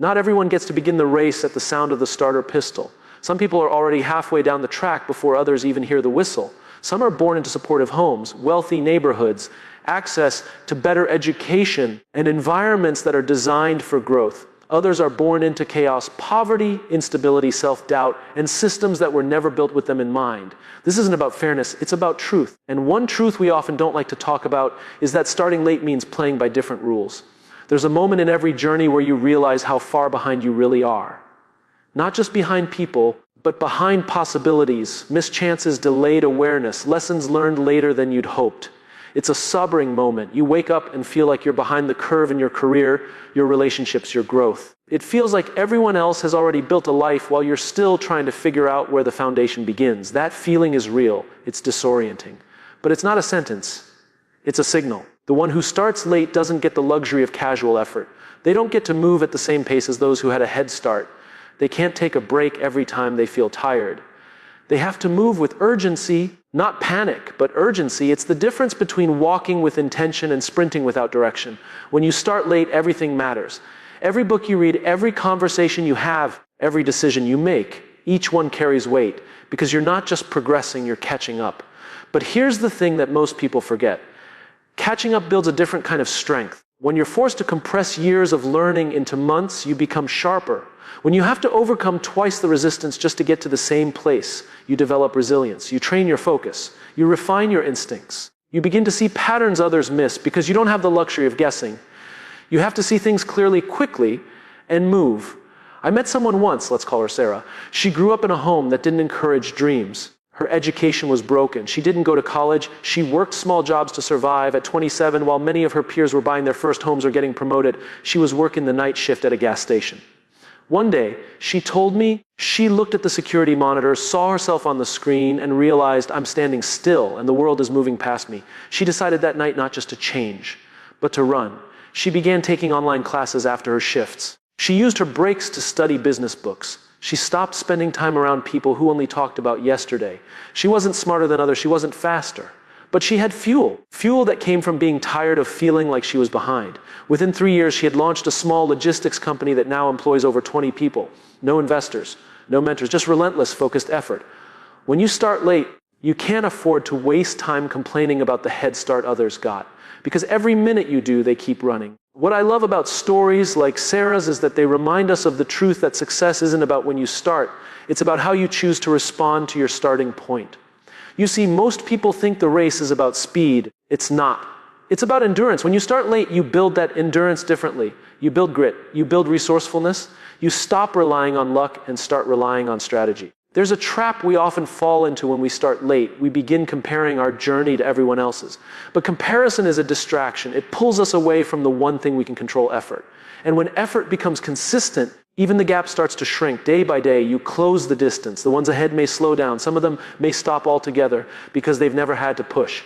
Not everyone gets to begin the race at the sound of the starter pistol. Some people are already halfway down the track before others even hear the whistle. Some are born into supportive homes, wealthy neighborhoods, access to better education, and environments that are designed for growth. Others are born into chaos, poverty, instability, self-doubt, and systems that were never built with them in mind. This isn't about fairness, it's about truth. And one truth we often don't like to talk about is that starting late means playing by different rules. There's a moment in every journey where you realize how far behind you really are. Not just behind people, but behind possibilities, missed chances, delayed awareness, lessons learned later than you'd hoped. It's a sobering moment. You wake up and feel like you're behind the curve in your career, your relationships, your growth. It feels like everyone else has already built a life while you're still trying to figure out where the foundation begins. That feeling is real. It's disorienting. But it's not a sentence. It's a signal. The one who starts late doesn't get the luxury of casual effort. They don't get to move at the same pace as those who had a head start. They can't take a break every time they feel tired. They have to move with urgency, not panic, but urgency. It's the difference between walking with intention and sprinting without direction. When you start late, everything matters. Every book you read, every conversation you have, every decision you make, each one carries weight, because you're not just progressing, you're catching up. But here's the thing that most people forget. Catching up builds a different kind of strength. When you're forced to compress years of learning into months, you become sharper. When you have to overcome twice the resistance just to get to the same place, you develop resilience. You train your focus. You refine your instincts. You begin to see patterns others miss because you don't have the luxury of guessing. You have to see things clearly, quickly, and move. I met someone once, let's call her Sarah. She grew up in a home that didn't encourage dreams. Her education was broken. She didn't go to college. She worked small jobs to survive. At 27, while many of her peers were buying their first homes or getting promoted, she was working the night shift at a gas station. One day, she told me she looked at the security monitor, saw herself on the screen, and realized I'm standing still and the world is moving past me. She decided that night not just to change, but to run. She began taking online classes after her shifts. She used her breaks to study business books. She stopped spending time around people who only talked about yesterday. She wasn't smarter than others, she wasn't faster. But she had fuel that came from being tired of feeling like she was behind. Within 3 years, she had launched a small logistics company that now employs over 20 people. No investors, no mentors, just relentless, focused effort. When you start late, you can't afford to waste time complaining about the head start others got. Because every minute you do, they keep running. What I love about stories like Sarah's is that they remind us of the truth that success isn't about when you start. It's about how you choose to respond to your starting point. You see, most people think the race is about speed. It's not. It's about endurance. When you start late, you build that endurance differently. You build grit. You build resourcefulness. You stop relying on luck and start relying on strategy. There's a trap we often fall into when we start late. We begin comparing our journey to everyone else's. But comparison is a distraction. It pulls us away from the one thing we can control, effort. And when effort becomes consistent, even the gap starts to shrink. Day by day, you close the distance. The ones ahead may slow down. Some of them may stop altogether because they've never had to push.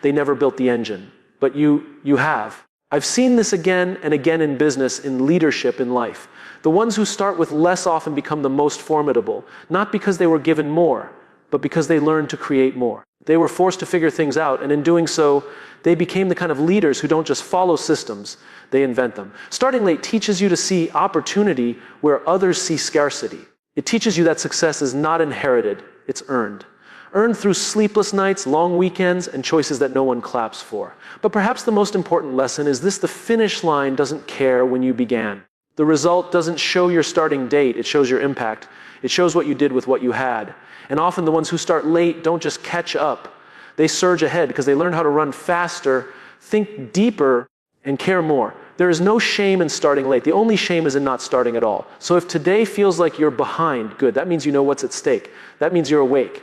They never built the engine. But you have. I've seen this again and again in business, in leadership, in life. The ones who start with less often become the most formidable, not because they were given more, but because they learned to create more. They were forced to figure things out, and in doing so, they became the kind of leaders who don't just follow systems, they invent them. Starting late teaches you to see opportunity where others see scarcity. It teaches you that success is not inherited, it's earned. Earned through sleepless nights, long weekends, and choices that no one claps for. But perhaps the most important lesson is this: the finish line doesn't care when you began. The result doesn't show your starting date, it shows your impact. It shows what you did with what you had. And often the ones who start late don't just catch up. They surge ahead because they learn how to run faster, think deeper, and care more. There is no shame in starting late. The only shame is in not starting at all. So if today feels like you're behind, good. That means you know what's at stake. That means you're awake.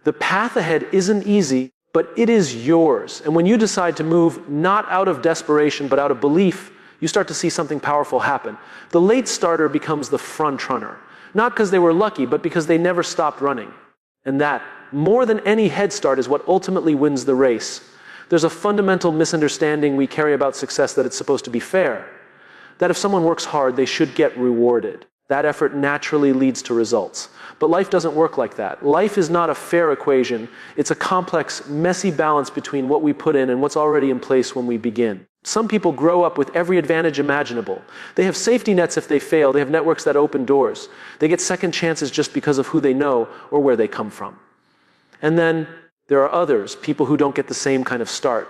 The path ahead isn't easy, but it is yours. And when you decide to move not out of desperation, but out of belief, you start to see something powerful happen. The late starter becomes the front runner. Not because they were lucky, but because they never stopped running. And that, more than any head start, is what ultimately wins the race. There's a fundamental misunderstanding we carry about success, that it's supposed to be fair. That if someone works hard, they should get rewarded. That effort naturally leads to results. But life doesn't work like that. Life is not a fair equation. It's a complex, messy balance between what we put in and what's already in place when we begin. Some people grow up with every advantage imaginable. They have safety nets if they fail. They have networks that open doors. They get second chances just because of who they know or where they come from. And then there are others, people who don't get the same kind of start.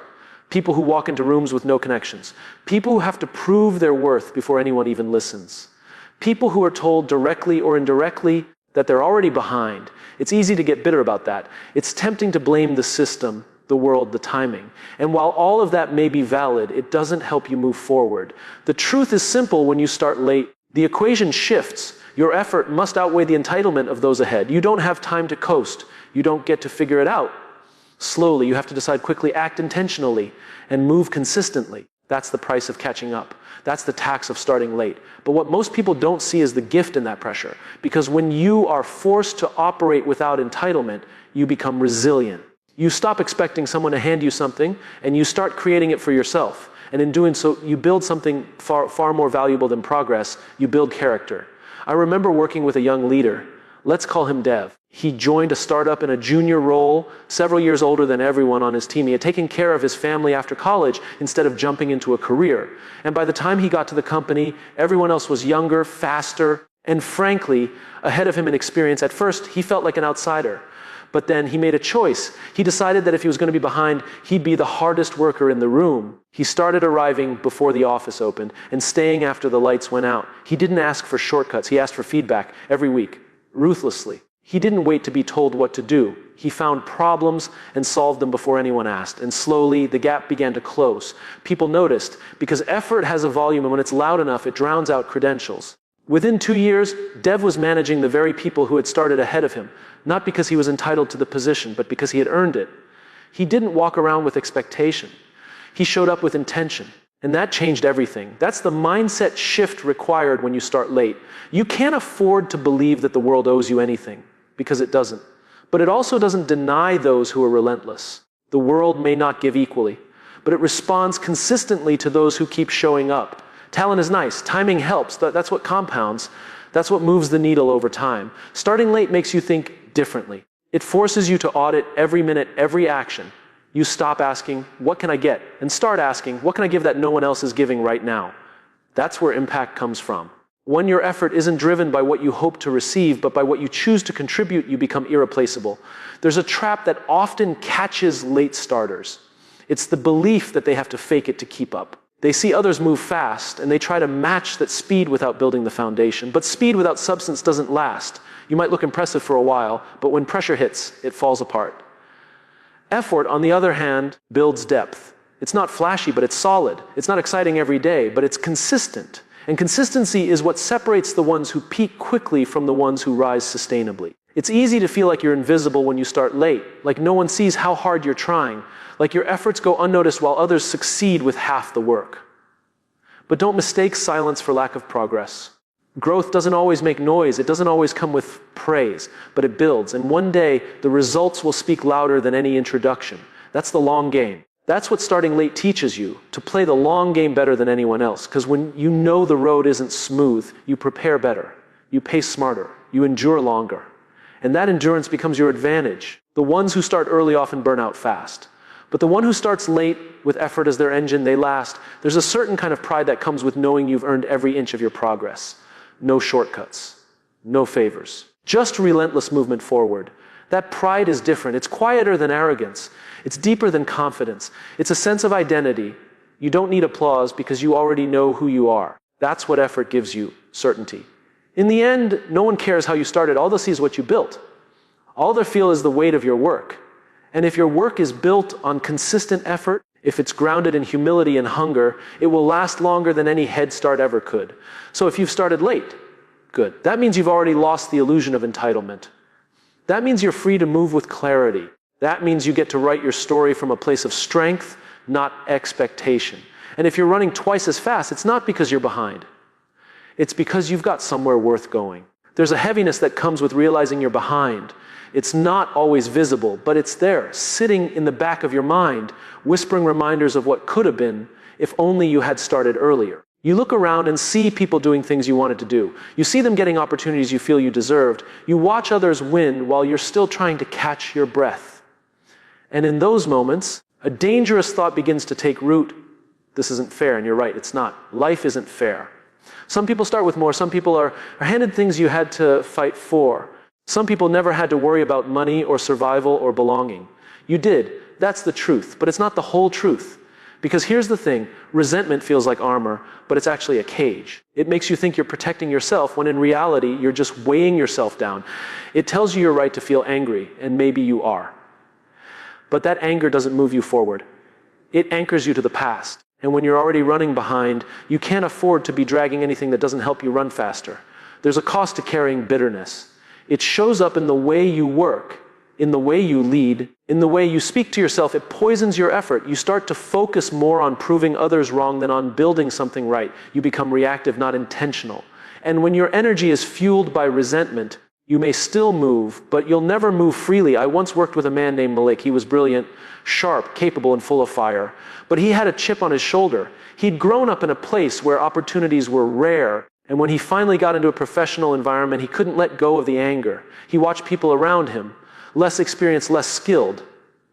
People who walk into rooms with no connections. People who have to prove their worth before anyone even listens. People who are told directly or indirectly that they're already behind. It's easy to get bitter about that. It's tempting to blame the system, the world, the timing. And while all of that may be valid, it doesn't help you move forward. The truth is simple when you start late. The equation shifts. Your effort must outweigh the entitlement of those ahead. You don't have time to coast. You don't get to figure it out. Slowly, you have to decide quickly, act intentionally, and move consistently. That's the price of catching up. That's the tax of starting late. But what most people don't see is the gift in that pressure. Because when you are forced to operate without entitlement, you become resilient. You stop expecting someone to hand you something, and you start creating it for yourself. And in doing so, you build something far more valuable than progress. You build character. I remember working with a young leader. Let's call him Dev. He joined a startup in a junior role, several years older than everyone on his team. He had taken care of his family after college instead of jumping into a career. And by the time he got to the company, everyone else was younger, faster, and frankly, ahead of him in experience. At first, he felt like an outsider. But then he made a choice. He decided that if he was going to be behind, he'd be the hardest worker in the room. He started arriving before the office opened and staying after the lights went out. He didn't ask for shortcuts. He asked for feedback every week, ruthlessly. He didn't wait to be told what to do. He found problems and solved them before anyone asked. And slowly, the gap began to close. People noticed, because effort has a volume, and when it's loud enough, it drowns out credentials. Within 2 years, Dev was managing the very people who had started ahead of him, not because he was entitled to the position, but because he had earned it. He didn't walk around with expectation. He showed up with intention. And that changed everything. That's the mindset shift required when you start late. You can't afford to believe that the world owes you anything, because it doesn't. But it also doesn't deny those who are relentless. The world may not give equally, but it responds consistently to those who keep showing up. Talent is nice. Timing helps. That's what compounds. That's what moves the needle over time. Starting late makes you think differently. It forces you to audit every minute, every action. You stop asking, what can I get? And start asking, what can I give that no one else is giving right now? That's where impact comes from. When your effort isn't driven by what you hope to receive, but by what you choose to contribute, you become irreplaceable. There's a trap that often catches late starters. It's the belief that they have to fake it to keep up. They see others move fast, and they try to match that speed without building the foundation. But speed without substance doesn't last. You might look impressive for a while, but when pressure hits, it falls apart. Effort, on the other hand, builds depth. It's not flashy, but it's solid. It's not exciting every day, but it's consistent. And consistency is what separates the ones who peak quickly from the ones who rise sustainably. It's easy to feel like you're invisible when you start late, like no one sees how hard you're trying, like your efforts go unnoticed while others succeed with half the work. But don't mistake silence for lack of progress. Growth doesn't always make noise. It doesn't always come with praise, but it builds. And one day, the results will speak louder than any introduction. That's the long game. That's what starting late teaches you, to play the long game better than anyone else. Because when you know the road isn't smooth, you prepare better. You pace smarter. You endure longer. And that endurance becomes your advantage. The ones who start early often burn out fast. But the one who starts late with effort as their engine, they last. There's a certain kind of pride that comes with knowing you've earned every inch of your progress. No shortcuts. No favors. Just relentless movement forward. That pride is different. It's quieter than arrogance. It's deeper than confidence. It's a sense of identity. You don't need applause because you already know who you are. That's what effort gives you, certainty. In the end, no one cares how you started. All they'll see is what you built. All they feel is the weight of your work. And if your work is built on consistent effort, if it's grounded in humility and hunger, it will last longer than any head start ever could. So if you've started late, good. That means you've already lost the illusion of entitlement. That means you're free to move with clarity. That means you get to write your story from a place of strength, not expectation. And if you're running twice as fast, it's not because you're behind. It's because you've got somewhere worth going. There's a heaviness that comes with realizing you're behind. It's not always visible, but it's there, sitting in the back of your mind, whispering reminders of what could have been if only you had started earlier. You look around and see people doing things you wanted to do. You see them getting opportunities you feel you deserved. You watch others win while you're still trying to catch your breath. And in those moments, a dangerous thought begins to take root. This isn't fair, and you're right, it's not. Life isn't fair. Some people start with more. Some people are handed things you had to fight for. Some people never had to worry about money or survival or belonging. You did. That's the truth, but it's not the whole truth. Because here's the thing, resentment feels like armor, but it's actually a cage. It makes you think you're protecting yourself when in reality, you're just weighing yourself down. It tells you you're right to feel angry, and maybe you are. But that anger doesn't move you forward. It anchors you to the past. And when you're already running behind, you can't afford to be dragging anything that doesn't help you run faster. There's a cost to carrying bitterness. It shows up in the way you work, in the way you lead, in the way you speak to yourself. It poisons your effort. You start to focus more on proving others wrong than on building something right. You become reactive, not intentional. And when your energy is fueled by resentment, you may still move, but you'll never move freely. I once worked with a man named Malik. He was brilliant, sharp, capable, and full of fire. But he had a chip on his shoulder. He'd grown up in a place where opportunities were rare. And when he finally got into a professional environment, he couldn't let go of the anger. He watched people around him, less experienced, less skilled,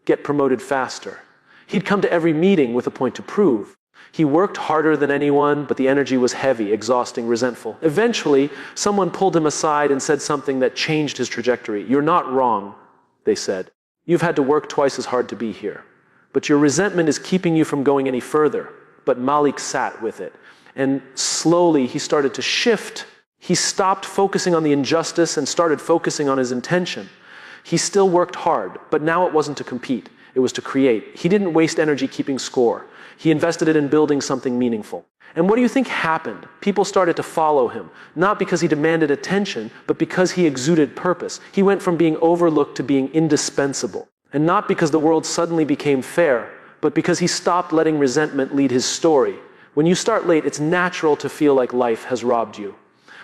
get promoted faster. He'd come to every meeting with a point to prove. He worked harder than anyone, but the energy was heavy, exhausting, resentful. Eventually, someone pulled him aside and said something that changed his trajectory. "You're not wrong," they said. "You've had to work twice as hard to be here. But your resentment is keeping you from going any further." But Malik sat with it. And slowly, he started to shift. He stopped focusing on the injustice and started focusing on his intention. He still worked hard, but now it wasn't to compete. It was to create. He didn't waste energy keeping score. He invested it in building something meaningful. And what do you think happened? People started to follow him, not because he demanded attention, but because he exuded purpose. He went from being overlooked to being indispensable. And not because the world suddenly became fair, but because he stopped letting resentment lead his story. When you start late, it's natural to feel like life has robbed you.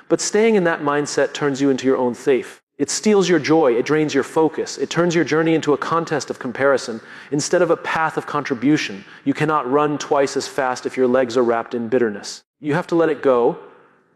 But staying in that mindset turns you into your own thief. It steals your joy, it drains your focus, it turns your journey into a contest of comparison instead of a path of contribution. You cannot run twice as fast if your legs are wrapped in bitterness. You have to let it go,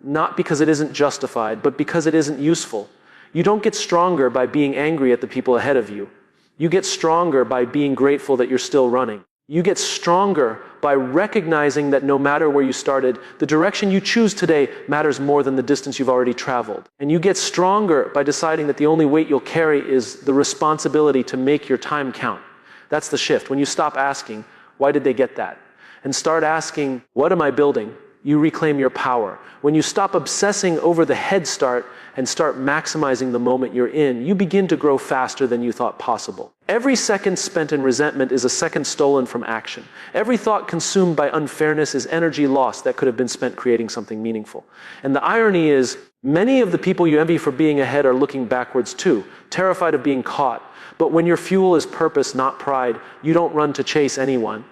not because it isn't justified, but because it isn't useful. You don't get stronger by being angry at the people ahead of you. You get stronger by being grateful that you're still running. You get stronger by recognizing that no matter where you started, the direction you choose today matters more than the distance you've already traveled. And you get stronger by deciding that the only weight you'll carry is the responsibility to make your time count. That's the shift. When you stop asking, why did they get that? And start asking, what am I building? You reclaim your power. When you stop obsessing over the head start and start maximizing the moment you're in, you begin to grow faster than you thought possible. Every second spent in resentment is a second stolen from action. Every thought consumed by unfairness is energy lost that could have been spent creating something meaningful. And the irony is, many of the people you envy for being ahead are looking backwards too, terrified of being caught. But when your fuel is purpose, not pride, you don't run to chase anyone.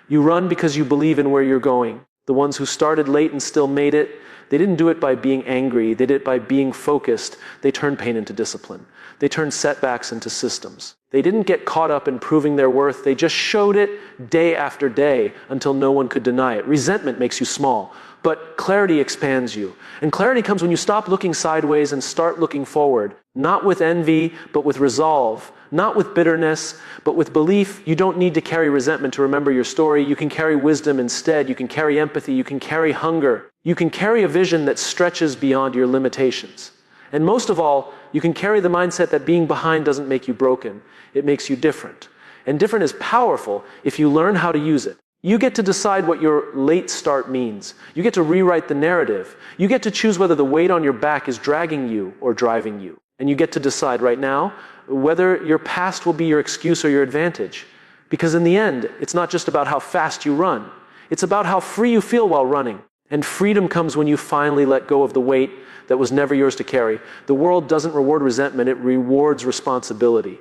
You run because you believe in where you're going. The ones who started late and still made it, they didn't do it by being angry. They did it by being focused. They turned pain into discipline. They turned setbacks into systems. They didn't get caught up in proving their worth. They just showed it day after day until no one could deny it. Resentment makes you small, but clarity expands you. And clarity comes when you stop looking sideways and start looking forward. Not with envy, but with resolve. Not with bitterness, but with belief. You don't need to carry resentment to remember your story. You can carry wisdom instead. You can carry empathy. You can carry hunger. You can carry a vision that stretches beyond your limitations. And most of all, you can carry the mindset that being behind doesn't make you broken. It makes you different. And different is powerful if you learn how to use it. You get to decide what your late start means. You get to rewrite the narrative. You get to choose whether the weight on your back is dragging you or driving you. And you get to decide right now whether your past will be your excuse or your advantage. Because in the end, it's not just about how fast you run. It's about how free you feel while running. And freedom comes when you finally let go of the weight that was never yours to carry. The world doesn't reward resentment, it rewards responsibility.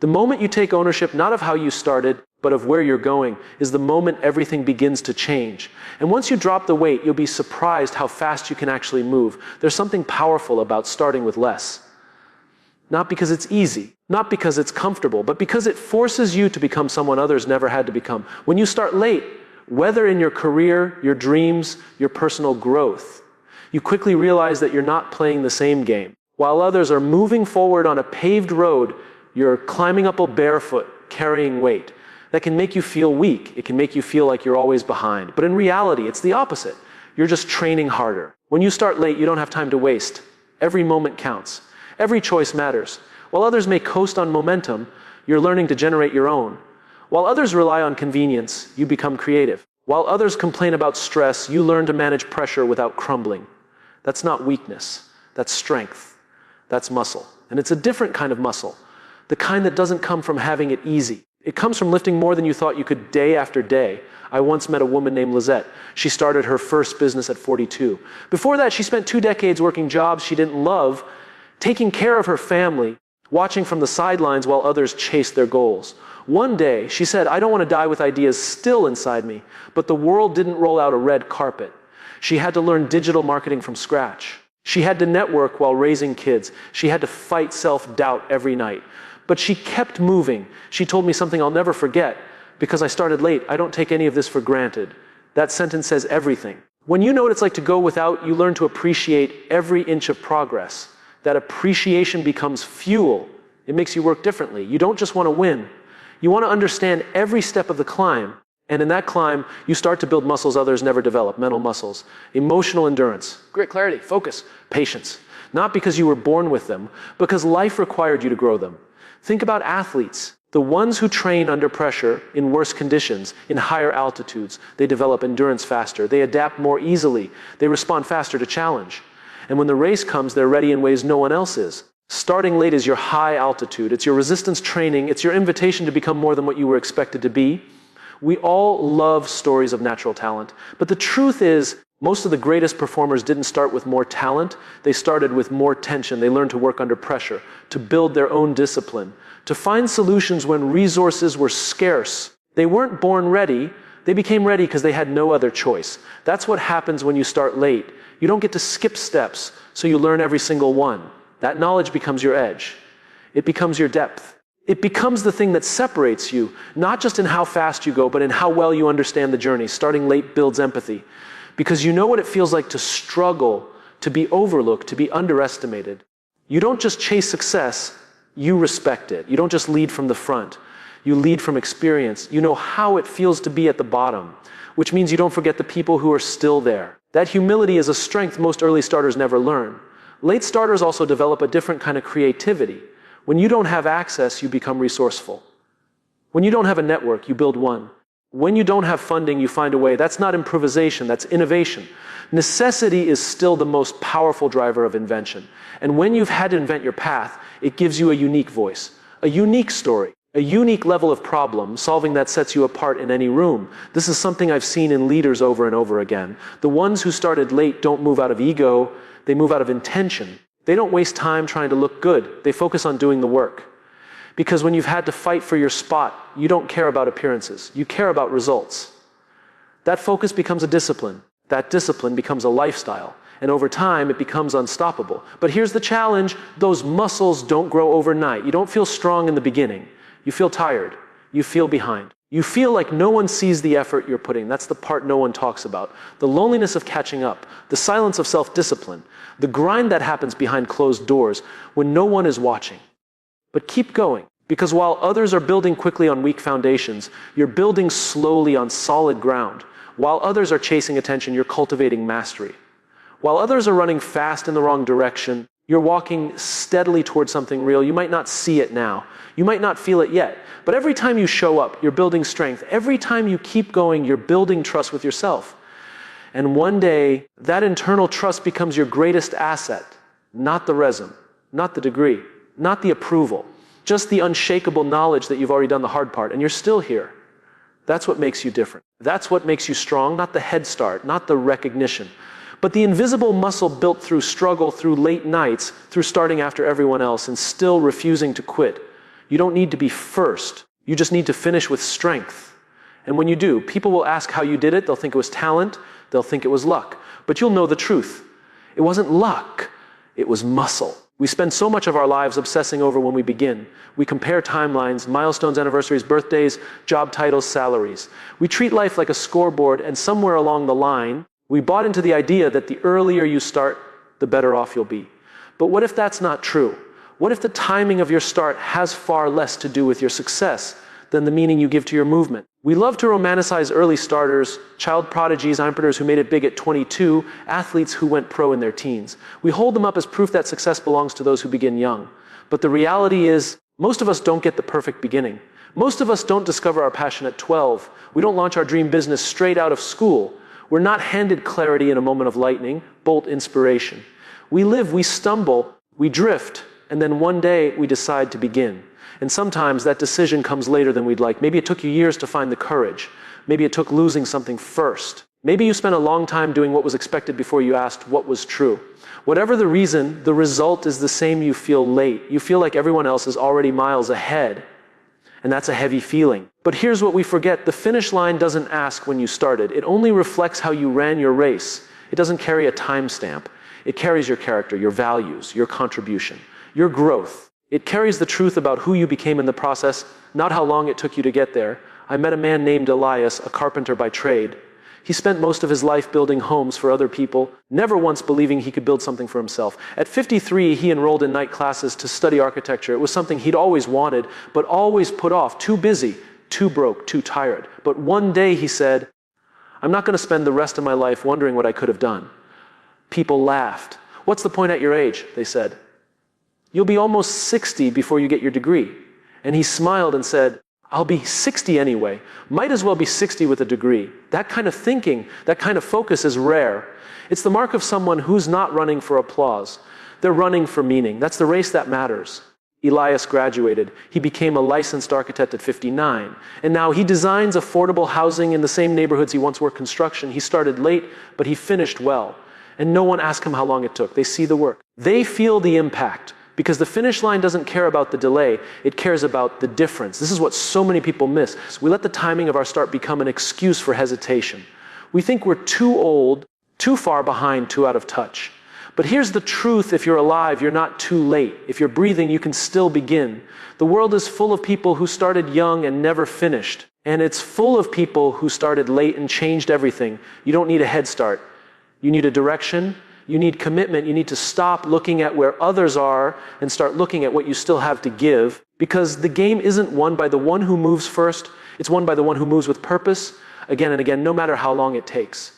The moment you take ownership, not of how you started, but of where you're going, is the moment everything begins to change. And once you drop the weight, you'll be surprised how fast you can actually move. There's something powerful about starting with less. Not because it's easy, not because it's comfortable, but because it forces you to become someone others never had to become. When you start late, whether in your career, your dreams, your personal growth, you quickly realize that you're not playing the same game. While others are moving forward on a paved road, you're climbing up barefoot, carrying weight. that can make you feel weak. It can make you feel like you're always behind. But in reality, it's the opposite. You're just training harder. When you start late, you don't have time to waste. Every moment counts. Every choice matters. While others may coast on momentum, you're learning to generate your own. While others rely on convenience, you become creative. While others complain about stress, you learn to manage pressure without crumbling. That's not weakness. That's strength. That's muscle. And it's a different kind of muscle. The kind that doesn't come from having it easy. It comes from lifting more than you thought you could day after day. I once met a woman named Lizette. She started her first business at 42. Before that, she spent 2 decades working jobs she didn't love, taking care of her family, watching from the sidelines while others chased their goals. One day, she said, I don't want to die with ideas still inside me, but the world didn't roll out a red carpet. She had to learn digital marketing from scratch. She had to network while raising kids. She had to fight self-doubt every night. But she kept moving. She told me something I'll never forget. Because I started late, I don't take any of this for granted. That sentence says everything. When you know what it's like to go without, you learn to appreciate every inch of progress. That appreciation becomes fuel. It makes you work differently. You don't just want to win. You want to understand every step of the climb. And in that climb, you start to build muscles others never develop, mental muscles. Emotional endurance, grit, clarity, focus, patience. Not because you were born with them, because life required you to grow them. Think about athletes. The ones who train under pressure in worse conditions, in higher altitudes, they develop endurance faster. They adapt more easily. They respond faster to challenge. And when the race comes, they're ready in ways no one else is. Starting late is your high altitude. It's your resistance training. It's your invitation to become more than what you were expected to be. We all love stories of natural talent. But the truth is, most of the greatest performers didn't start with more talent. They started with more tension. They learned to work under pressure, to build their own discipline, to find solutions when resources were scarce. They weren't born ready. They became ready because they had no other choice. That's what happens when you start late. You don't get to skip steps, so you learn every single one. That knowledge becomes your edge. It becomes your depth. It becomes the thing that separates you, not just in how fast you go, but in how well you understand the journey. Starting late builds empathy. Because you know what it feels like to struggle, to be overlooked, to be underestimated. You don't just chase success, you respect it. You don't just lead from the front. You lead from experience. You know how it feels to be at the bottom, which means you don't forget the people who are still there. That humility is a strength most early starters never learn. Late starters also develop a different kind of creativity. When you don't have access, you become resourceful. When you don't have a network, you build one. When you don't have funding, you find a way. That's not improvisation, that's innovation. Necessity is still the most powerful driver of invention. And when you've had to invent your path, it gives you a unique voice, a unique story, a unique level of problem solving that sets you apart in any room. This is something I've seen in leaders over and over again. The ones who started late don't move out of ego, they move out of intention. They don't waste time trying to look good. They focus on doing the work. Because when you've had to fight for your spot, you don't care about appearances. You care about results. That focus becomes a discipline. That discipline becomes a lifestyle. And over time, it becomes unstoppable. But here's the challenge. Those muscles don't grow overnight. You don't feel strong in the beginning. You feel tired. You feel behind. You feel like no one sees the effort you're putting. That's the part no one talks about. The loneliness of catching up. The silence of self-discipline. The grind that happens behind closed doors when no one is watching. But keep going. Because while others are building quickly on weak foundations, you're building slowly on solid ground. While others are chasing attention, you're cultivating mastery. While others are running fast in the wrong direction, you're walking steadily towards something real. You might not see it now. You might not feel it yet. But every time you show up, you're building strength. Every time you keep going, you're building trust with yourself. And one day, that internal trust becomes your greatest asset. Not the resume, not the degree, not the approval. Just the unshakable knowledge that you've already done the hard part, and you're still here. That's what makes you different. That's what makes you strong, not the head start, not the recognition, but the invisible muscle built through struggle, through late nights, through starting after everyone else and still refusing to quit. You don't need to be first. You just need to finish with strength. And when you do, people will ask how you did it. They'll think it was talent. They'll think it was luck. But you'll know the truth. It wasn't luck. It was muscle. We spend so much of our lives obsessing over when we begin. We compare timelines, milestones, anniversaries, birthdays, job titles, salaries. We treat life like a scoreboard, and somewhere along the line, we bought into the idea that the earlier you start, the better off you'll be. But what if that's not true? What if the timing of your start has far less to do with your success than the meaning you give to your movement. We love to romanticize early starters, child prodigies, entrepreneurs who made it big at 22, athletes who went pro in their teens. We hold them up as proof that success belongs to those who begin young. But the reality is, most of us don't get the perfect beginning. Most of us don't discover our passion at 12. We don't launch our dream business straight out of school. We're not handed clarity in a moment of lightning, bolt inspiration. We live, we stumble, we drift, and then one day we decide to begin. And sometimes that decision comes later than we'd like. Maybe it took you years to find the courage. Maybe it took losing something first. Maybe you spent a long time doing what was expected before you asked what was true. Whatever the reason, the result is the same. You feel late. You feel like everyone else is already miles ahead. And that's a heavy feeling. But here's what we forget. The finish line doesn't ask when you started. It only reflects how you ran your race. It doesn't carry a timestamp. It carries your character, your values, your contribution, your growth. It carries the truth about who you became in the process, not how long it took you to get there. I met a man named Elias, a carpenter by trade. He spent most of his life building homes for other people, never once believing he could build something for himself. At 53, he enrolled in night classes to study architecture. It was something he'd always wanted, but always put off, too busy, too broke, too tired. But one day he said, I'm not going to spend the rest of my life wondering what I could have done. People laughed. What's the point at your age? They said. You'll be almost 60 before you get your degree. And he smiled and said, I'll be 60 anyway. Might as well be 60 with a degree. That kind of thinking, that kind of focus is rare. It's the mark of someone who's not running for applause. They're running for meaning. That's the race that matters. Elias graduated. He became a licensed architect at 59. And now he designs affordable housing in the same neighborhoods he once worked construction. He started late, but he finished well. And no one asked him how long it took. They see the work. They feel the impact. Because the finish line doesn't care about the delay, it cares about the difference. This is what so many people miss. We let the timing of our start become an excuse for hesitation. We think we're too old, too far behind, too out of touch. But here's the truth: if you're alive, you're not too late. If you're breathing, you can still begin. The world is full of people who started young and never finished. And it's full of people who started late and changed everything. You don't need a head start. You need a direction. You need commitment. You need to stop looking at where others are and start looking at what you still have to give. Because the game isn't won by the one who moves first. It's won by the one who moves with purpose, again and again, no matter how long it takes.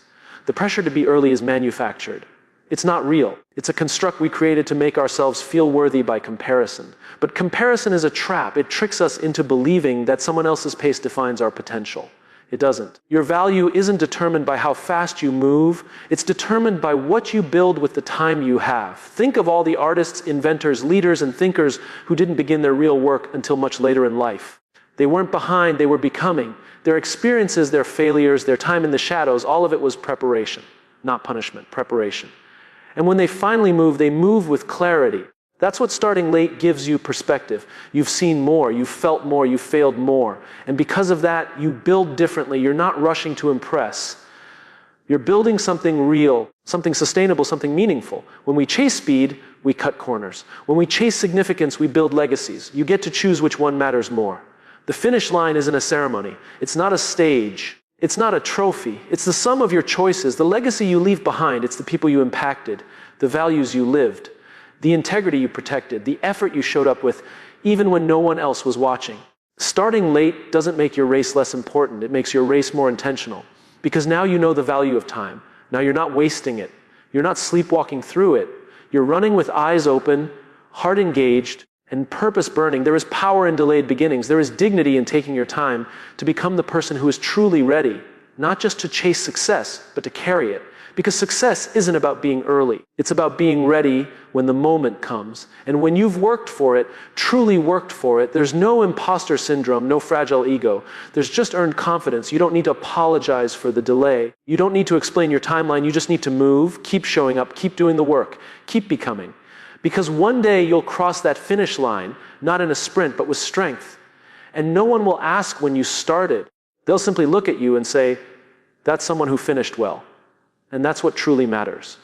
The pressure to be early is manufactured. It's not real. It's a construct we created to make ourselves feel worthy by comparison. But comparison is a trap. It tricks us into believing that someone else's pace defines our potential. It doesn't. Your value isn't determined by how fast you move. It's determined by what you build with the time you have. Think of all the artists, inventors, leaders, and thinkers who didn't begin their real work until much later in life. They weren't behind, they were becoming. Their experiences, their failures, their time in the shadows, all of it was preparation, not punishment, preparation. And when they finally move, they move with clarity. That's what starting late gives you perspective. You've seen more, you've felt more, you've failed more. And because of that, you build differently. You're not rushing to impress. You're building something real, something sustainable, something meaningful. When we chase speed, we cut corners. When we chase significance, we build legacies. You get to choose which one matters more. The finish line isn't a ceremony. It's not a stage. It's not a trophy. It's the sum of your choices, the legacy you leave behind. It's the people you impacted, the values you lived, the integrity you protected, the effort you showed up with, even when no one else was watching. Starting late doesn't make your race less important. It makes your race more intentional. Because now you know the value of time. Now you're not wasting it. You're not sleepwalking through it. You're running with eyes open, heart engaged, and purpose burning. There is power in delayed beginnings. There is dignity in taking your time to become the person who is truly ready, not just to chase success, but to carry it. Because success isn't about being early. It's about being ready when the moment comes. And when you've worked for it, truly worked for it, there's no imposter syndrome, no fragile ego. There's just earned confidence. You don't need to apologize for the delay. You don't need to explain your timeline. You just need to move, keep showing up, keep doing the work, keep becoming. Because one day you'll cross that finish line, not in a sprint, but with strength. And no one will ask when you started. They'll simply look at you and say, that's someone who finished well. And that's what truly matters.